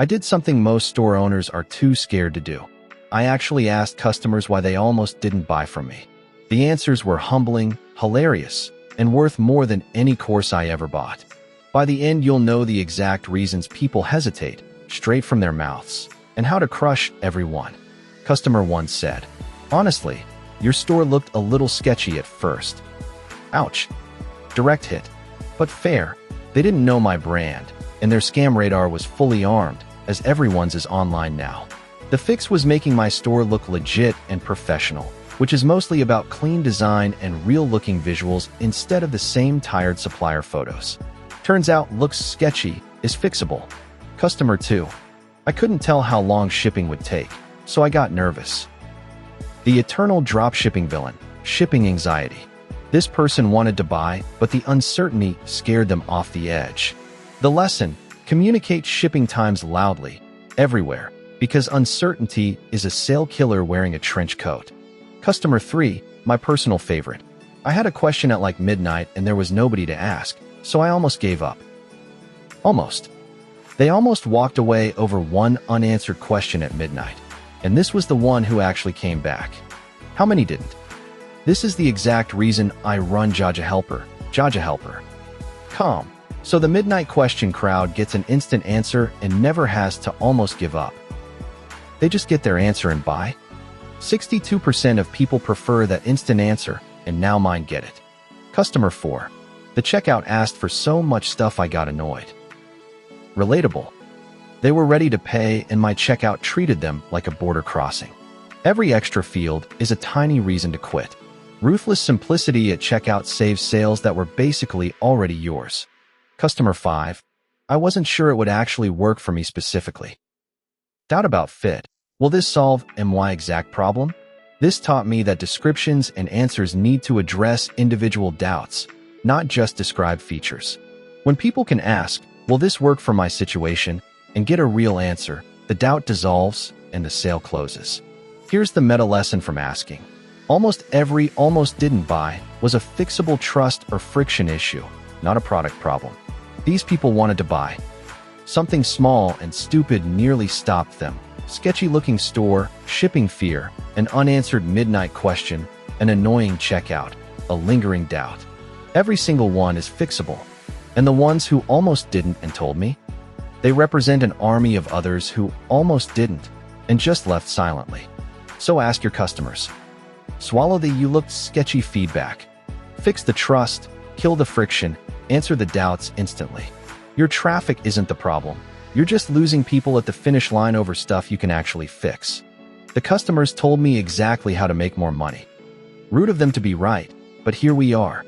I did something most store owners are too scared to do. I actually asked customers why they almost didn't buy from me. The answers were humbling, hilarious, and worth more than any course I ever bought. By the end, you'll know the exact reasons people hesitate, straight from their mouths, and how to crush everyone. Customer 1 said, "Honestly, your store looked a little sketchy at first." Ouch. Direct hit. But fair. They didn't know my brand, and their scam radar was fully armed, as everyone's is online now. The fix was making my store look legit and professional, which is mostly about clean design and real-looking visuals instead of the same tired supplier photos. Turns out looks sketchy is fixable. Customer 2. I couldn't tell how long shipping would take, so I got nervous. The eternal dropshipping villain, shipping anxiety. This person wanted to buy, but the uncertainty scared them off the edge. The lesson: communicate shipping times loudly, everywhere, because uncertainty is a sale killer wearing a trench coat. Customer 3, my personal favorite. I had a question at like midnight and there was nobody to ask, so I almost gave up. Almost. They almost walked away over one unanswered question at midnight, and this was the one who actually came back. How many didn't? This is the exact reason I run Jaja Helper. Calm. So the midnight question crowd gets an instant answer and never has to almost give up. They just get their answer and buy. 62% of people prefer that instant answer, and now mine get it. Customer 4. The checkout asked for so much stuff I got annoyed. Relatable. They were ready to pay and my checkout treated them like a border crossing. Every extra field is a tiny reason to quit. Ruthless simplicity at checkout saves sales that were basically already yours. Customer 5. I wasn't sure it would actually work for me specifically. Doubt about fit. Will this solve my exact problem? This taught me that descriptions and answers need to address individual doubts, not just describe features. When people can ask, will this work for my situation, and get a real answer, the doubt dissolves and the sale closes. Here's the meta lesson from asking. Almost every almost didn't buy was a fixable trust or friction issue, not a product problem. These people wanted to buy. Something small and stupid nearly stopped them. Sketchy-looking store, shipping fear, an unanswered midnight question, an annoying checkout, a lingering doubt. Every single one is fixable. And the ones who almost didn't and told me? They represent an army of others who almost didn't and just left silently. So ask your customers. Swallow the "you looked sketchy" feedback. Fix the trust, kill the friction, answer the doubts instantly. Your traffic isn't the problem. You're just losing people at the finish line over stuff you can actually fix. The customers told me exactly how to make more money. Rude of them to be right, but here we are.